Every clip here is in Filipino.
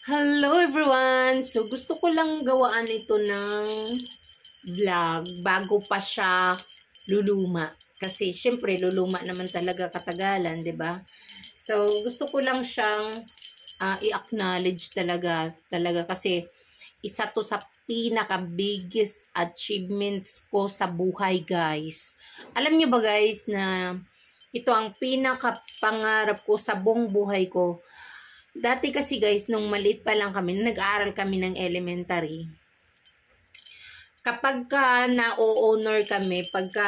Hello everyone! So gusto ko lang gawaan ito ng vlog bago pa siya luluma. Kasi syempre luluma naman talaga katagalan, 'di ba? So gusto ko lang siyang i-acknowledge talaga kasi isa to sa pinaka biggest achievements ko sa buhay, guys. Alam niyo ba guys na ito ang pinaka pangarap ko sa buong buhay ko. Dati kasi guys, nung maliit pa lang kami, nag-aaral kami ng elementary. Kapag ka na-honor kami, pagka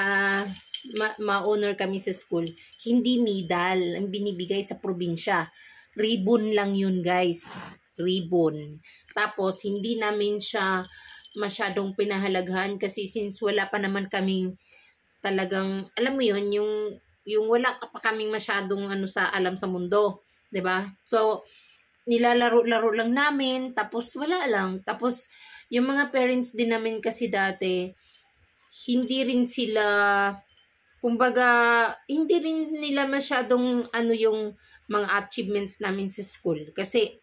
ma-honor kami sa school, hindi medal ang binibigay sa probinsya. Ribbon lang yun guys. Ribbon. Tapos, hindi namin siya masyadong pinahalagahan kasi since wala pa naman kaming talagang, alam mo yun, yung wala pa kaming masyadong alam sa mundo. 'Di ba? So nilalaro-laro lang namin tapos wala lang. Tapos yung mga parents din namin kasi dati hindi rin sila kumbaga hindi rin nila masyadong yung mga achievements namin sa school kasi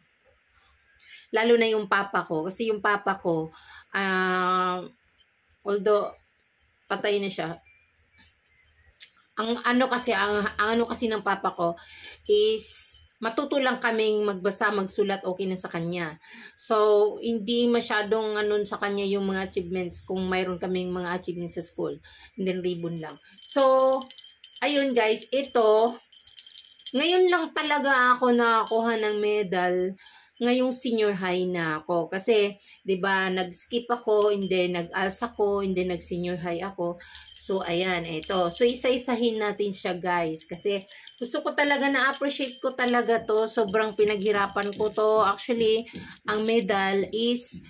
lalo na yung papa ko kasi yung papa ko although patay na siya, ang ano kasi ng papa ko is matuto lang kaming magbasa, magsulat, okay na sa kanya. So, hindi masyadong sa kanya yung mga achievements kung mayroon kaming mga achievements sa school. And then, ribbon lang. So, ayun guys, ito, ngayon lang talaga ako nakakuha ng medal ngayong senior high na ako. Kasi, 'di ba, nag-skip ako, hindi nag-ALS ako, hindi nag-senior high ako. So, ayan, ito. So, isa-isahin natin siya, guys. Kasi, gusto ko talaga na-appreciate ko talaga to. Sobrang pinaghirapan ko to. Actually, ang medal is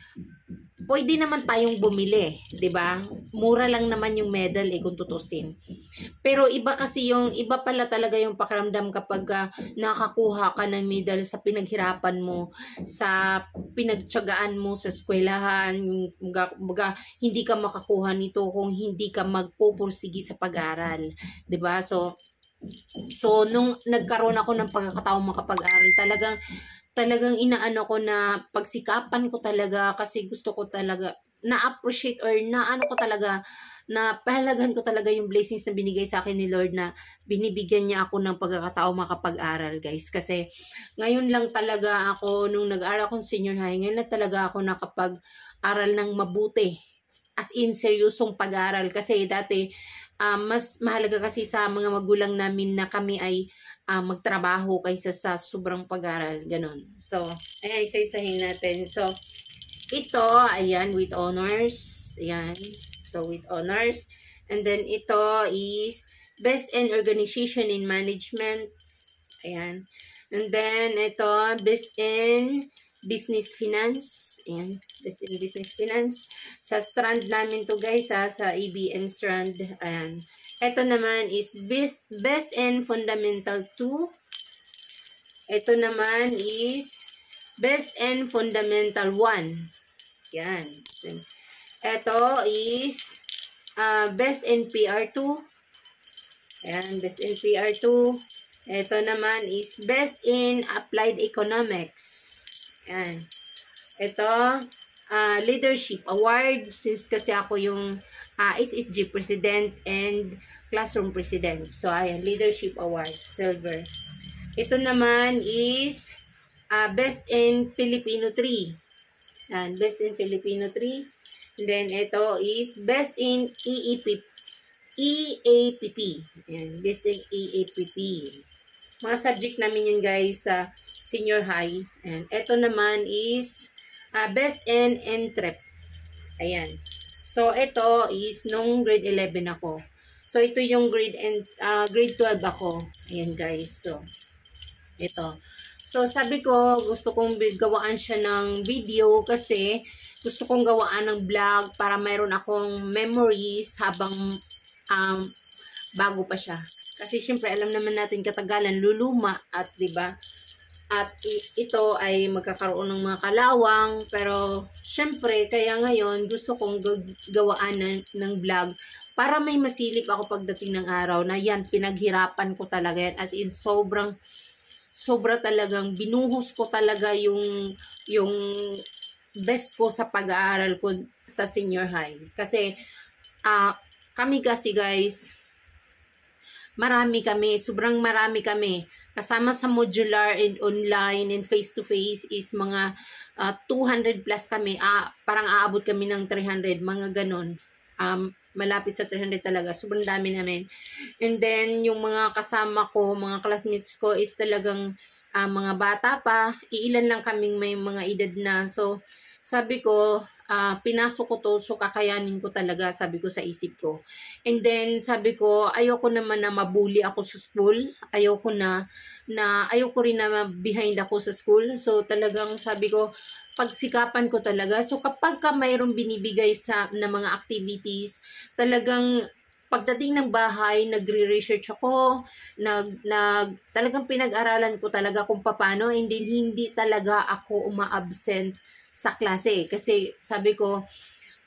pwede naman tayong bumili, 'di ba? Mura lang naman yung medal kung tutusin. Pero iba pala talaga yung pakiramdam kapag nakakuha ka ng medal sa pinaghirapan mo, sa pinagtiyagaan mo sa eskwelahan, hindi ka makakuha nito kung hindi ka magpupursigi sa pag-aaral, 'di ba? So nung nagkaroon ako ng pagkakataong makapag-aral, talagang inaano ko na pagsikapan ko talaga kasi gusto ko talaga na-appreciate or ko talaga na pahalagahan ko talaga yung blessings na binigay sa akin ni Lord na binibigyan niya ako ng pagkakataong makapag-aral, guys. Kasi ngayon lang talaga ako, nung nag-aaral akong senior high, ngayon lang talaga ako nakapag-aral ng mabuti. As in, seryosong pag-aaral. Kasi dati, mas mahalaga kasi sa mga magulang namin na kami ay magtrabaho kaysa sa sobrang pag-aral, ganun. So, ayan, isa-isahin natin. So, ito, ayan, with honors. Ayan. So, with honors. And then, ito is Best in Organization in Management. Ayan. And then, ito, Best in Business Finance. Ayan. Best in Business Finance. Sa strand namin to guys, sa ABM strand. Ayan. Ito naman is Best in Fundamental 2. Ito naman is Best in Fundamental 1. Yan. Ito is Best in PR2. Ayan, Best in PR2. Ito naman is Best in Applied Economics. Ayan. Ito, Leadership Award. Since kasi ako yung SSG President and Classroom President. So, ayan, Leadership Award, Silver. Ito naman is Best in Filipino 3. Ayan, Best in Filipino 3. And then, ito is Best in EAPP. Ayan, Best in EAPP. Mga subject namin yun guys sa senior high. Ayan. Ito naman is Best in Entrep. Ayan. So, ito is nung grade 11 ako. So, ito yung grade 12 ako. Ayan guys. So, ito. So, sabi ko, gusto kong gawaan siya ng video kasi gusto kong gawaan ng vlog para mayroon akong memories habang bago pa siya. Kasi syempre, alam naman natin katagalan, luluma at 'di ba? At ito ay magkakaroon ng mga kalawang, pero syempre, kaya ngayon gusto kong gawaan ng vlog para may masilip ako pagdating ng araw na yan, pinaghirapan ko talaga yan. As in, sobra talagang binuhos ko talaga yung yung best ko sa pag-aaral ko sa senior high. Kasi kami kasi guys, sobrang marami kami. Kasama sa modular and online and face-to-face is mga 200 plus kami. Parang aabot kami ng 300, mga ganon. Malapit sa 300 talaga. Sobrang dami namin. And then, yung mga kasama ko, mga classmates ko is talagang mga bata pa. Iilan lang kaming may mga edad na. So, sabi ko, pinasok ko to, so kakayanin ko talaga, sabi ko sa isip ko. And then, sabi ko, ayoko naman na mabully ako sa school. Ayoko rin na behind ako sa school. So, talagang sabi ko, pagsikapan ko talaga. So, kapag mayroong binibigay na mga activities, talagang pagdating ng bahay, nagre-research ako, talagang pinag-aralan ko talaga kung paano, and then hindi talaga ako uma-absent sa klase. Kasi sabi ko,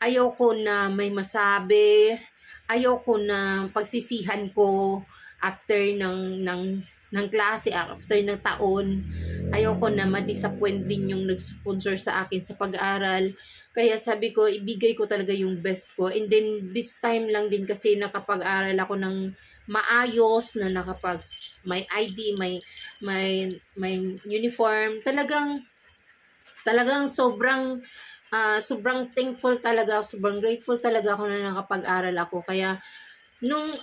ayoko na may masabi, ayoko na pagsisihan ko after ng klase, after ng taon. Ayoko na ma-disappoint din yung nag-sponsor sa akin sa pag-aaral. Kaya sabi ko, ibigay ko talaga yung best ko. And then, this time lang din kasi nakapag-aral ako ng maayos, na may ID, may uniform. Talagang sobrang thankful talaga, sobrang grateful talaga ako na nakapag-aral ako. Kaya,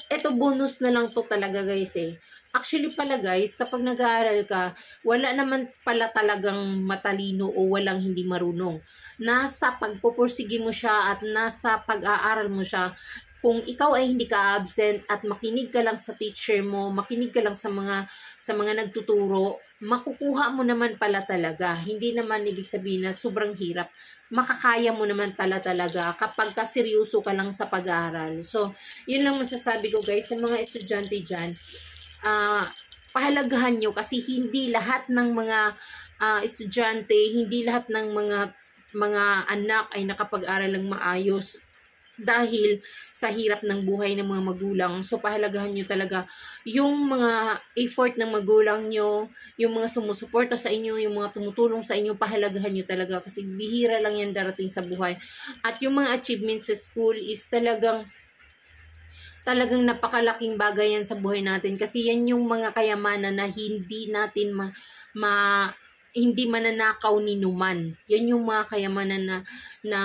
eto bonus na lang to talaga guys eh. Actually pala guys, kapag nag-aaral ka, wala naman pala talagang matalino o walang hindi marunong. Nasa pagpupursige mo siya at nasa pag-aaral mo siya. Kung ikaw ay hindi ka absent at makinig ka lang sa teacher mo, makinig ka lang sa mga nagtuturo, makukuha mo naman pala talaga. Hindi naman ibig sabihin na sobrang hirap. Makakaya mo naman pala talaga kapag ka seryoso ka lang sa pag-aaral. So, yun lang masasabi ko guys sa mga estudyante dyan. Pahalagahan nyo kasi hindi lahat ng mga estudyante, hindi lahat ng mga anak ay nakapag-aral ng maayos dahil sa hirap ng buhay ng mga magulang. So, pahalagahan nyo talaga yung mga effort ng magulang nyo, yung mga sumusuporta sa inyo, yung mga tumutulong sa inyo, pahalagahan nyo talaga kasi bihira lang yan darating sa buhay. At yung mga achievements sa school is talagang napakalaking bagay yan sa buhay natin kasi yan yung mga kayamanan na hindi natin hindi mananakaw ni numan. Yan yung mga kayamanan na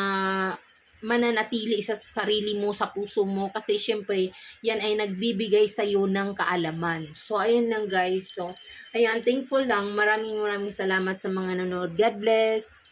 mananatili sa sarili mo, sa puso mo kasi syempre yan ay nagbibigay sa iyo ng kaalaman. So ayun lang guys. So ayan, thankful lang. Maraming salamat sa mga nanonood. God bless.